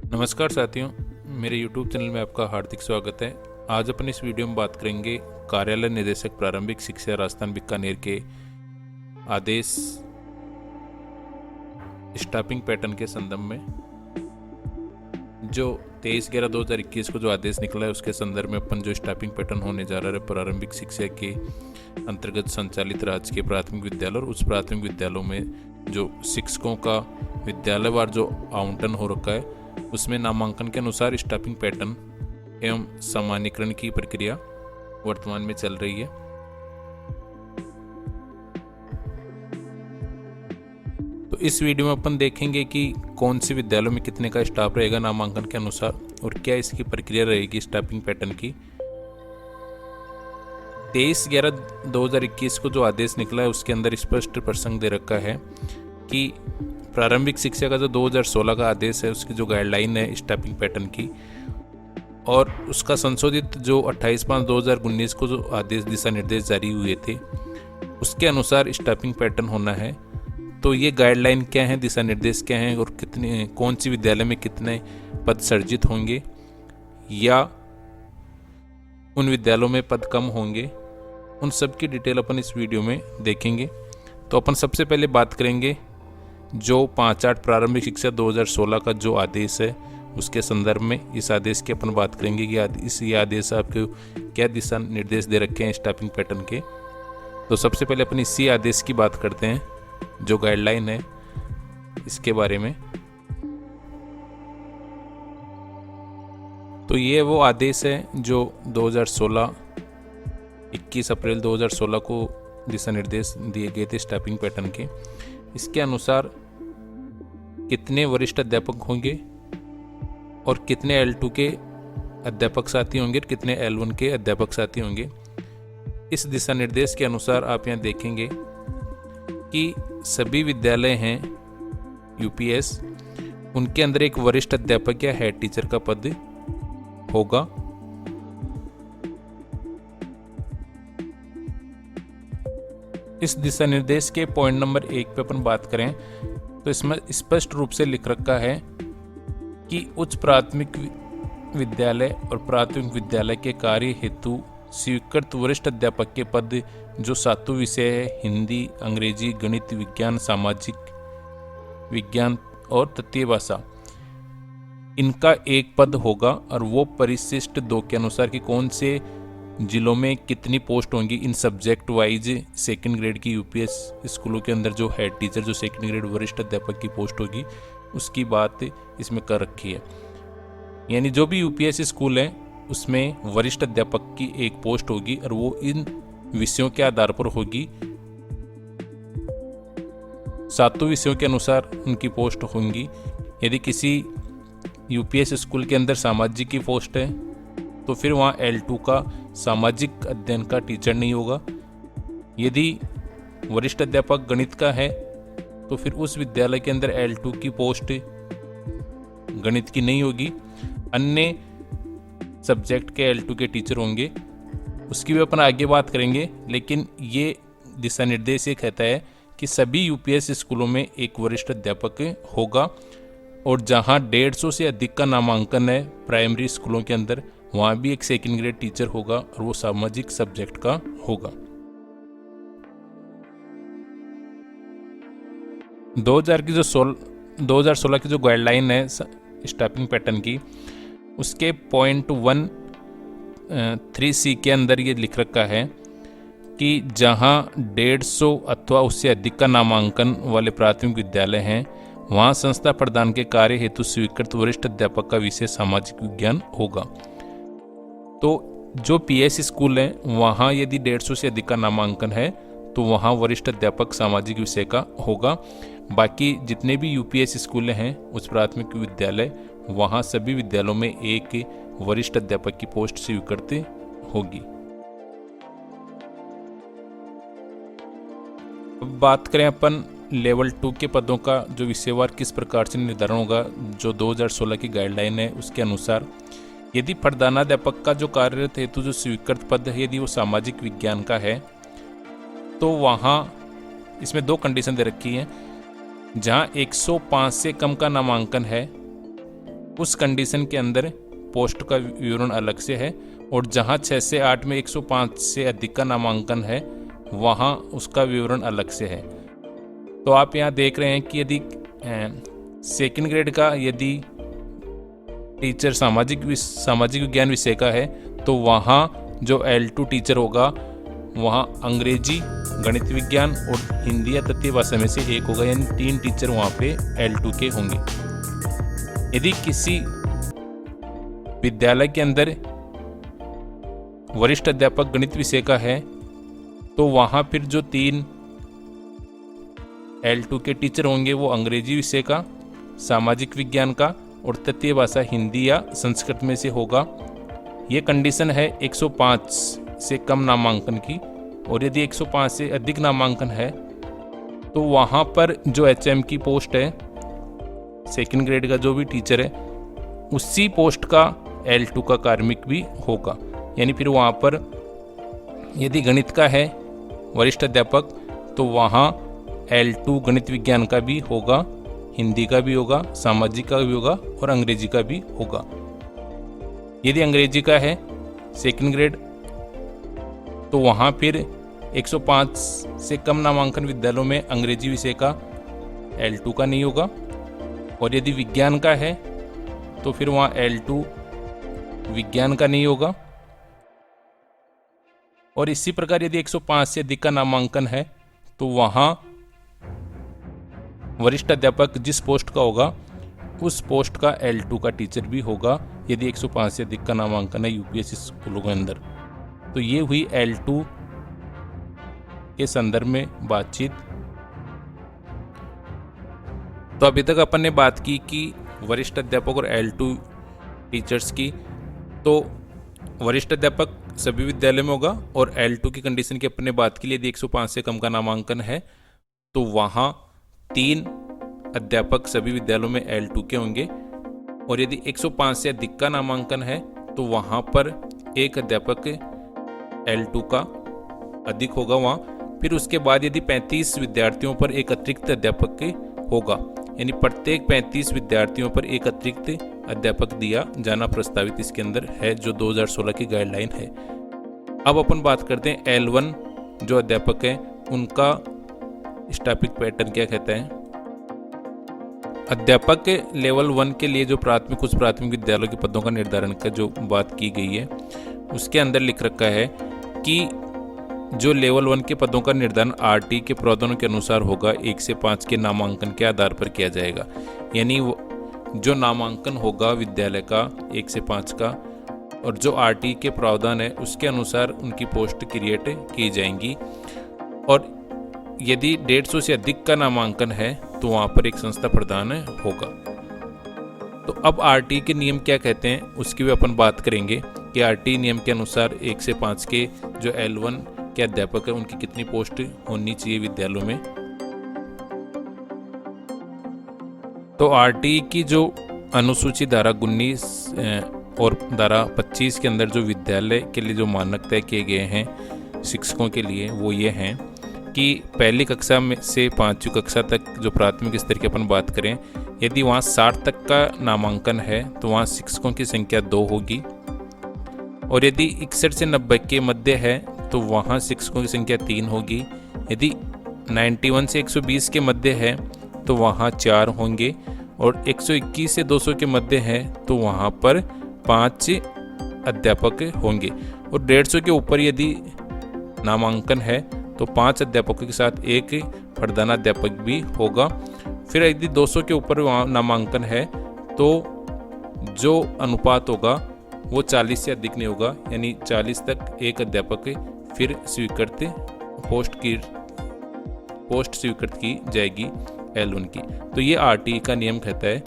नमस्कार साथियों, मेरे YouTube चैनल में आपका हार्दिक स्वागत है। आज अपन इस वीडियो में बात करेंगे कार्यालय निदेशक प्रारंभिक शिक्षा राजस्थान बीकानेर के आदेश स्टाफिंग पैटर्न के संदर्भ में। जो 23/11/2021 को जो आदेश निकला है उसके संदर्भ में अपन जो स्टाफिंग पैटर्न होने जा रहा है प्रारंभिक शिक्षा के अंतर्गत संचालित राजकीय प्राथमिक विद्यालय और उच्च प्राथमिक विद्यालयों में जो शिक्षकों का विद्यालयवार जो आवंटन हो रखा है उसमें नामांकन के अनुसार स्टाफिंग पैटर्न एवं सामान्यीकरण की प्रक्रिया वर्तमान में चल रही है। तो इस वीडियो में अपन देखेंगे कि कौन से विद्यालयों में कितने का स्टाफ रहेगा नामांकन के अनुसार और क्या इसकी प्रक्रिया रहेगी स्टाफिंग पैटर्न की। 23/11/2021 को जो आदेश निकला है उसके अंदर स्पष्ट प्रसंग दे रखा है कि प्रारंभिक शिक्षा का जो 2016 का आदेश है उसकी जो गाइडलाइन है स्टाफिंग पैटर्न की और उसका संशोधित जो 28/5/2019 को जो आदेश दिशा निर्देश जारी हुए थे उसके अनुसार स्टाफिंग पैटर्न होना है। तो ये गाइडलाइन क्या है, दिशा निर्देश क्या हैं और कितने कौन सी विद्यालय में कितने पद सृजित होंगे या उन विद्यालयों में पद कम होंगे, उन सब की डिटेल अपन इस वीडियो में देखेंगे। तो अपन सबसे पहले बात करेंगे जो 5/8 प्रारंभिक शिक्षा 2016 का जो आदेश है उसके संदर्भ में। इस आदेश की अपन बात करेंगे कि ये आदेश आपको क्या दिशा निर्देश दे रखे हैं स्टाफिंग पैटर्न के। तो सबसे पहले अपन इसी आदेश की बात करते हैं जो गाइडलाइन है इसके बारे में। तो ये वो आदेश है जो 2016 21 अप्रैल 2016 को दिशा निर्देश दिए गए थे स्टाफिंग पैटर्न के। इसके अनुसार कितने वरिष्ठ अध्यापक होंगे और कितने L2 के अध्यापक साथी होंगे और कितने L1 के अध्यापक साथी होंगे। इस दिशा निर्देश के अनुसार आप यहाँ देखेंगे कि सभी विद्यालय हैं UPS, उनके अंदर एक वरिष्ठ अध्यापक या हेड टीचर का पद होगा। इस दिशा निर्देश के पॉइंट नंबर 1 पे अपन बात करें तो इसमें स्पष्ट रूप से लिख रखा है कि उच्च प्राथमिक विद्यालय और प्राथमिक विद्यालय के कार्य हेतु स्वीकृत वरिष्ठ अध्यापक के पद जो सातों विषय है हिंदी, अंग्रेजी, गणित, विज्ञान, सामाजिक विज्ञान और तृतीय भाषा, इनका एक पद होगा और वो परिशिष्ट 2 के अनुसार कि कौन से जिलों में कितनी पोस्ट होंगी इन सब्जेक्ट वाइज सेकंड ग्रेड की UPS स्कूलों के अंदर जो हेड टीचर जो सेकंड ग्रेड वरिष्ठ अध्यापक की पोस्ट होगी उसकी बात इसमें कर रखी है। यानी जो भी UPS स्कूल है उसमें वरिष्ठ अध्यापक की एक पोस्ट होगी और वो इन विषयों के आधार पर होगी। सातों विषयों के अनुसार उनकी पोस्ट होंगी। यदि किसी UPS स्कूल के अंदर सामाजिक की पोस्ट है तो फिर वहाँ L2 का सामाजिक अध्ययन का टीचर नहीं होगा। यदि वरिष्ठ अध्यापक गणित का है तो फिर उस विद्यालय के अंदर L2 की पोस्ट गणित की नहीं होगी, अन्य सब्जेक्ट के L2 के टीचर होंगे। उसकी भी अपन आगे बात करेंगे, लेकिन ये दिशा निर्देश ये कहता है कि सभी UPS स्कूलों में एक वरिष्ठ अध्यापक होगा और जहाँ 150 से अधिक का नामांकन है प्राइमरी स्कूलों के अंदर वहाँ भी एक सेकंड ग्रेड टीचर होगा और वो सामाजिक सब्जेक्ट का होगा। 2016 की जो गाइडलाइन है स्टाफिंग पैटर्न की उसके पॉइंट 1.3C के अंदर ये लिख रखा है कि जहाँ 150 अथवा उससे अधिक का नामांकन वाले प्राथमिक विद्यालय हैं वहाँ संस्था प्रदान के कार्य हेतु स्वीकृत वरिष्ठ अध्यापक का विषय सामाजिक विज्ञान होगा। तो जो PS स्कूल है वहाँ यदि 150 से अधिक का नामांकन है तो वहाँ वरिष्ठ अध्यापक सामाजिक विषय का होगा। बाकी जितने भी UPS स्कूल हैं उच्च प्राथमिक विद्यालय वहाँ सभी विद्यालयों में एक वरिष्ठ अध्यापक की पोस्ट स्वीकृत होगी। अब बात करें अपन लेवल 2 के पदों का जो विषयवार किस प्रकार से निर्धारण होगा। जो 2016 की गाइडलाइन है उसके अनुसार यदि प्रधानाध्यापक का जो कार्यरत हेतु जो स्वीकृत पद है यदि वो सामाजिक विज्ञान का है तो वहाँ इसमें 2 कंडीशन दे रखी हैं। जहाँ 105 से कम का नामांकन है उस कंडीशन के अंदर पोस्ट का विवरण अलग से है, और जहां 6 से 8 में 105 से अधिक का नामांकन है वहां उसका विवरण अलग से है। तो आप यहाँ देख रहे हैं कि यदि सेकंड ग्रेड का यदि टीचर सामाजिक विज्ञान विषय का है तो वहाँ जो L2 टीचर होगा वहाँ अंग्रेजी, गणित विज्ञान और हिंदी या तृतीय भाषा में से एक होगा, यानी 3 टीचर वहाँ पे L2 के होंगे। यदि किसी विद्यालय के अंदर वरिष्ठ अध्यापक गणित विषय का है तो वहाँ फिर जो 3 L2 के टीचर होंगे वो अंग्रेजी विषय का, सामाजिक विज्ञान का और तृतीय भाषा हिंदी या संस्कृत में से होगा। ये कंडीशन है 105 से कम नामांकन की, और यदि 105 से अधिक नामांकन है तो वहाँ पर जो HM की पोस्ट है, सेकंड ग्रेड का जो भी टीचर है, उसी पोस्ट का L2 का कार्मिक भी होगा। यानी फिर वहाँ पर यदि गणित का है वरिष्ठ अध्यापक तो वहाँ L2 गणित विज्ञान का भी होगा, हिंदी का भी होगा, सामाजिक का भी होगा और अंग्रेजी का भी होगा। यदि अंग्रेजी का है सेकंड ग्रेड तो वहाँ फिर 105 से कम नामांकन विद्यालयों में अंग्रेजी विषय का L2 का नहीं होगा, और यदि विज्ञान का है तो फिर वहाँ L2 विज्ञान का नहीं होगा। और इसी प्रकार यदि 105 से अधिक का नामांकन है तो वहाँ वरिष्ठ अध्यापक जिस पोस्ट का होगा उस पोस्ट का L2 का टीचर भी होगा, यदि 105 से अधिक का नामांकन है यूपीएससी स्कूलों के अंदर। तो ये हुई L2 के संदर्भ में बातचीत। तो अभी तक अपन ने बात की कि वरिष्ठ अध्यापक और L2 टीचर्स की। तो वरिष्ठ अध्यापक सभी विद्यालय में होगा, और L2 की कंडीशन की अपन ने बात की, यदि 105 से कम का नामांकन है तो वहाँ 3 अध्यापक सभी विद्यालयों में L2 के होंगे, और यदि 105 से अधिक का नामांकन है तो वहाँ पर एक अध्यापक L2 का अधिक होगा वहाँ। फिर उसके बाद यदि 35 विद्यार्थियों पर एक अतिरिक्त अध्यापक होगा, यानी प्रत्येक 35 विद्यार्थियों पर एक अतिरिक्त अध्यापक दिया जाना प्रस्तावित इसके अंदर है, जो 2016 की गाइडलाइन है। अब अपन बात करते हैं L1 जो अध्यापक है उनका स्टैपिक पैटर्न क्या कहता है। अध्यापक के लेवल 1 के लिए जो कुछ प्राथमिक विद्यालयों के पदों का निर्धारण का जो बात की गई है उसके अंदर लिख रखा है कि जो लेवल 1 के पदों का निर्धारण RT के प्रावधानों के अनुसार होगा, 1 से 5 के नामांकन के आधार पर किया जाएगा। यानी जो नामांकन होगा विद्यालय का 1 से 5 का, और जो RT के प्रावधान है उसके अनुसार उनकी पोस्ट क्रिएट की जाएंगी। और यदि 150 से अधिक का नामांकन है तो वहाँ पर एक संस्था प्रधान होगा। तो अब RT के नियम क्या कहते हैं उसकी भी अपन बात करेंगे कि RT नियम के अनुसार 1 से 5 के जो L1 के अध्यापक है उनकी कितनी पोस्ट होनी चाहिए विद्यालयों में। तो RT की जो अनुसूची धारा 19 और धारा 25 के अंदर जो विद्यालय के लिए जो मानक तय किए गए हैं शिक्षकों के लिए वो ये हैं कि पहली कक्षा में से 5वीं कक्षा तक जो प्राथमिक स्तर की अपन बात करें, यदि वहाँ 60 तक का नामांकन है तो वहाँ शिक्षकों की संख्या 2 होगी, और यदि 61 से 90 के मध्य है तो वहाँ शिक्षकों की संख्या 3 होगी। यदि 91 से 120 के मध्य है तो वहाँ 4 होंगे, और 121 से 200 के मध्य है तो वहाँ पर 5 अध्यापक होंगे, और 150 के ऊपर यदि नामांकन है तो 5 अध्यापकों के साथ एक प्रधानाध्यापक भी होगा। फिर यदि 200 के ऊपर वहाँ नामांकन है तो जो अनुपात होगा वो 40 से अधिक नहीं होगा, यानी 40 तक एक अध्यापक फिर स्वीकृत पोस्ट स्वीकृत की जाएगी L1 की। तो ये RT का नियम कहता है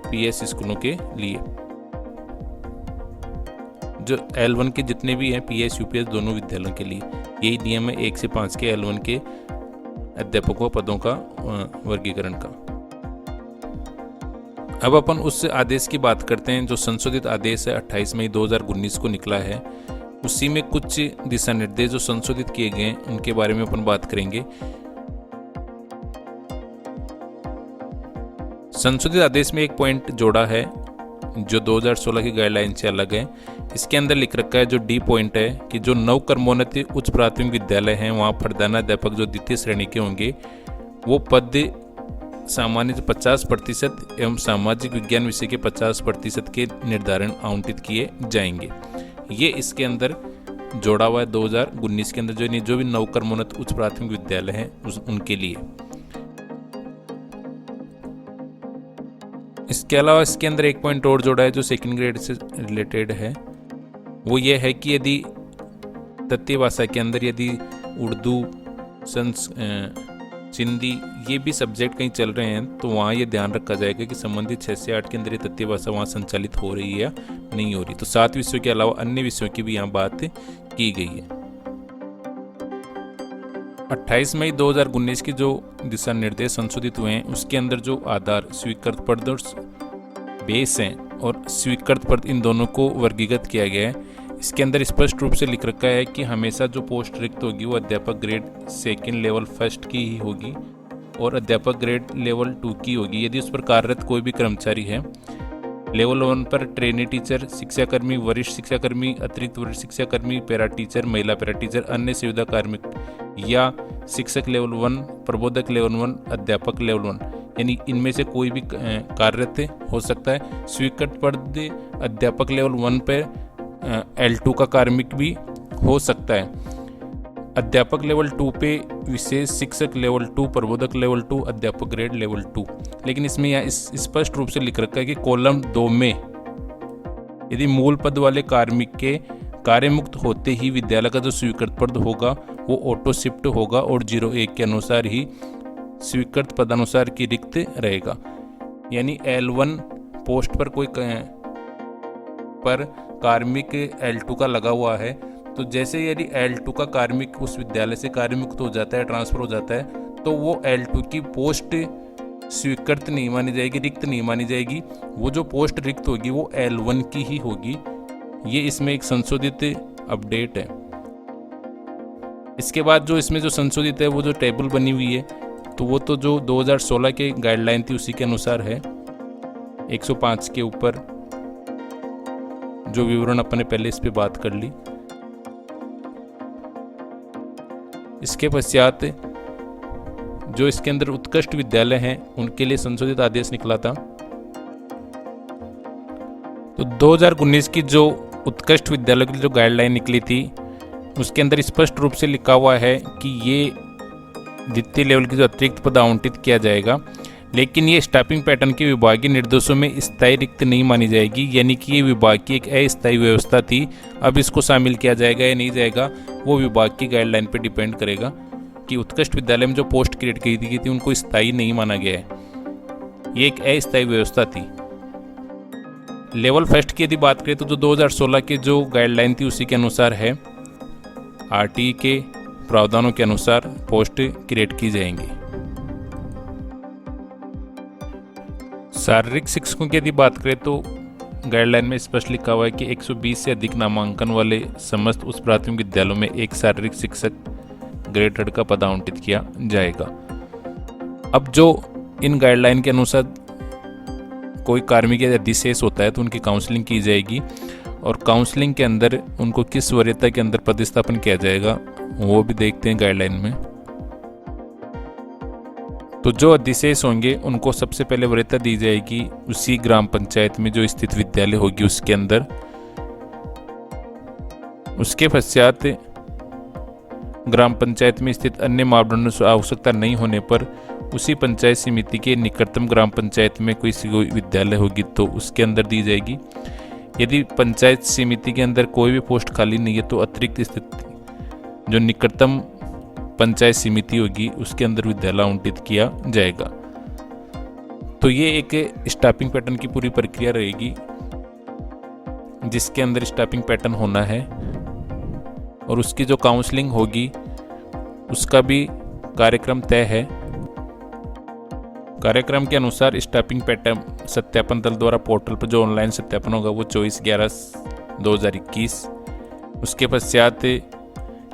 PS स्कूलों के लिए। जो L1 के जितने भी हैं PS UPS दोनों विद्यालयों के लिए यही नियम है 1 से 5 के L1 के अध्यापकों पदों का वर्गीकरण का। अब अपन उस आदेश की बात करते हैं जो संशोधित आदेश है 28 मई 2019 को निकला है। उसी में कुछ दिशा निर्देश जो संशोधित किए गए हैं उनके बारे में अपन बात करेंगे। संशोधित आदेश में एक पॉइंट जोड़ा है जो 2016 की गाइडलाइन से अलग है। इसके अंदर लिख रखा है, जो डी पॉइंट है, कि जो नवकर्मोन्नति उच्च प्राथमिक विद्यालय हैं वहाँ प्रधानाध्यापक जो द्वितीय श्रेणी के होंगे वो पद सामान्य 50% एवं सामाजिक विज्ञान विषय के 50% के निर्धारण आवंटित किए जाएंगे। ये इसके अंदर जोड़ा हुआ है 2019 के अंदर, जो भी नवकर्मोन्नत उच्च प्राथमिक विद्यालय हैं उनके लिए। इसके अलावा इसके अंदर एक पॉइंट और जोड़ा है जो सेकंड ग्रेड से रिलेटेड है। वो ये है कि यदि तृतीय भाषा के अंदर यदि उर्दू, सिंधी ये भी सब्जेक्ट कहीं चल रहे हैं तो वहाँ ये ध्यान रखा जाएगा कि संबंधित 6 से 8 के अंदर ये तृतीय भाषा वहाँ संचालित हो रही है या नहीं हो रही। तो 7 विषयों के अलावा अन्य विषयों की भी यहाँ बात की गई है। 28 मई 2019 की जो दिशा निर्देश संशोधित हुए हैं उसके अंदर जो आधार, स्वीकृत पद और बेस हैं और स्वीकृत पद, इन दोनों को वर्गीकृत किया गया है। इसके अंदर स्पष्ट रूप से लिख रखा है कि हमेशा जो पोस्ट रिक्त होगी वो अध्यापक ग्रेड 2 लेवल 1 की ही होगी और अध्यापक ग्रेड लेवल 2 की होगी। यदि उस पर कार्यरत कोई भी कर्मचारी है, लेवल 1 पर ट्रेनी टीचर, शिक्षाकर्मी, वरिष्ठ शिक्षाकर्मी, अतिरिक्त वरिष्ठ शिक्षाकर्मी, पैरा टीचर, महिला पैरा टीचर, अन्य सुविधा कार्मिक या शिक्षक लेवल 1, प्रबोधक लेवल 1, अध्यापक लेवल 1, यानी इनमें से कोई भी कार्यरत हो सकता है। स्वीकृत पद अध्यापक लेवल 1 पर L2 का कार्मिक भी हो सकता है। अध्यापक लेवल 2 पे विशेष शिक्षक लेवल 2, प्रबोधक लेवल 2, अध्यापक ग्रेड लेवल 2। लेकिन इसमें यहाँ स्पष्ट रूप से लिख रखा है कि कॉलम 2 में यदि मूल पद वाले कार्मिक के कार्यमुक्त होते ही विद्यालय का जो स्वीकृत पद होगा वो ऑटो शिफ्ट होगा और 01 के अनुसार ही स्वीकृत पदानुसार की रिक्त रहेगा। यानी L1 पोस्ट पर कोई पर कार्मिक L2 का लगा हुआ है तो जैसे यदि L2 का कार्मिक उस विद्यालय से कार्यमुक्त हो जाता है, ट्रांसफर हो जाता है, तो वो L2 की पोस्ट स्वीकृत नहीं मानी जाएगी, रिक्त नहीं मानी जाएगी। वो जो पोस्ट रिक्त होगी वो L1 की ही होगी। ये इसमें एक संशोधित अपडेट है। इसके बाद जो इसमें जो संशोधित है वो जो टेबल बनी हुई है तो वो तो जो 2016 के गाइडलाइन थी उसी के अनुसार है। 105 के ऊपर जो विवरण अपने पहले इस पे बात कर ली। इसके पश्चात जो इसके अंदर उत्कृष्ट विद्यालय हैं उनके लिए संशोधित आदेश निकला था। तो 2019 की जो उत्कृष्ट विद्यालय की जो गाइडलाइन निकली थी उसके अंदर स्पष्ट रूप से लिखा हुआ है कि ये द्वितीय लेवल की जो अतिरिक्त पद आवंटित किया जाएगा, लेकिन ये स्टाफिंग पैटर्न के विभागीय निर्देशों में स्थायी रिक्त नहीं मानी जाएगी। यानी कि ये विभाग की एक अस्थायी व्यवस्था थी। अब इसको शामिल किया जाएगा या नहीं जाएगा वो विभाग की गाइडलाइन पर डिपेंड करेगा कि उत्कृष्ट विद्यालय में जो पोस्ट क्रिएट की गई थी उनको स्थायी नहीं माना गया है। ये एक अस्थायी व्यवस्था थी। लेवल 1 की यदि बात करें तो जो 2016 की जो गाइडलाइन थी उसी के अनुसार है। आरटीई के प्रावधानों के अनुसार पोस्ट क्रिएट की जाएंगी। शारीरिक शिक्षकों की यदि बात करें तो गाइडलाइन में स्पष्ट लिखा हुआ है कि 120 से अधिक नामांकन वाले समस्त उच्च प्राथमिक विद्यालयों में एक शारीरिक शिक्षक ग्रेड 3 का पद आवंटित किया जाएगा। अब जो इन गाइडलाइन के अनुसार कोई कार्मिक या अधिशेष होता है तो उनकी काउंसलिंग की जाएगी और काउंसलिंग के अंदर उनको किस वरीयता के अंदर पदस्थापन किया जाएगा वो भी देखते हैं गाइडलाइन में। तो जो अधिशेष होंगे उनको सबसे पहले वरीयता दी जाएगी उसी ग्राम पंचायत में जो स्थित विद्यालय होगी उसके अंदर। उसके पश्चात ग्राम पंचायत में स्थित अन्य मापदंडों से आवश्यकता नहीं होने पर उसी पंचायत समिति के निकटतम ग्राम पंचायत में कोई विद्यालय होगी तो उसके अंदर दी जाएगी। यदि पंचायत समिति के अंदर कोई भी पोस्ट खाली नहीं है तो अतिरिक्त स्थित जो निकटतम पंचायत समिति होगी उसके अंदर विद्यालय आवंटित किया जाएगा। तो ये एक स्टाफिंग पैटर्न की पूरी प्रक्रिया रहेगी जिसके अंदर स्टाफिंग पैटर्न होना है और उसकी जो काउंसलिंग होगी उसका भी कार्यक्रम तय है। कार्यक्रम के अनुसार स्टाफिंग पैटर्न सत्यापन दल द्वारा पोर्टल पर जो ऑनलाइन सत्यापन होगा वो 24/11/2021। उसके पश्चात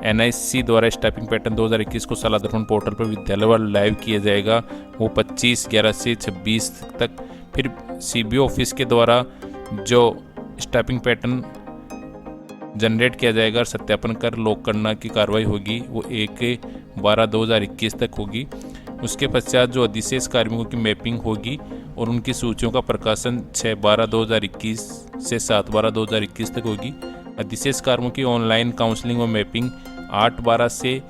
NIC द्वारा स्टाफिंग पैटर्न 2021 को सालादर्पण पोर्टल पर विद्यालयवार लाइव किया जाएगा वो 25/11 से 26 तक। फिर CBO ऑफिस के द्वारा जो स्टैपिंग पैटर्न जनरेट किया जाएगा और सत्यापन कर लॉक करना की कार्रवाई होगी वो 1/12/2021 तक होगी। उसके पश्चात जो अधिशेष कार्मिकों की मैपिंग होगी और उनकी सूचियों का प्रकाशन 6/12/2021 से 7/12/2021 तक होगी। अधिशेष कार्मिकों की ऑनलाइन काउंसलिंग और मैपिंग 8/12 से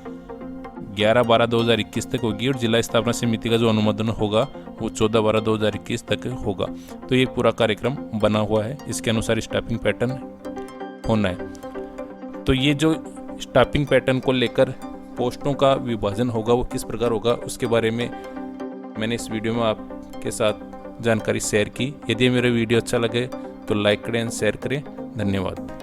11/12/2021 तक होगी और जिला स्थापना समिति का जो अनुमोदन होगा वो 14/12/2021 तक होगा। तो ये पूरा कार्यक्रम बना हुआ है, इसके अनुसार स्टैपिंग पैटर्न होना है। तो ये जो स्टैपिंग पैटर्न को लेकर पोस्टों का विभाजन होगा वो किस प्रकार होगा उसके बारे में मैंने इस वीडियो में आपके साथ जानकारी शेयर की। यदि मेरा वीडियो अच्छा लगे तो लाइक करें, शेयर करें। धन्यवाद।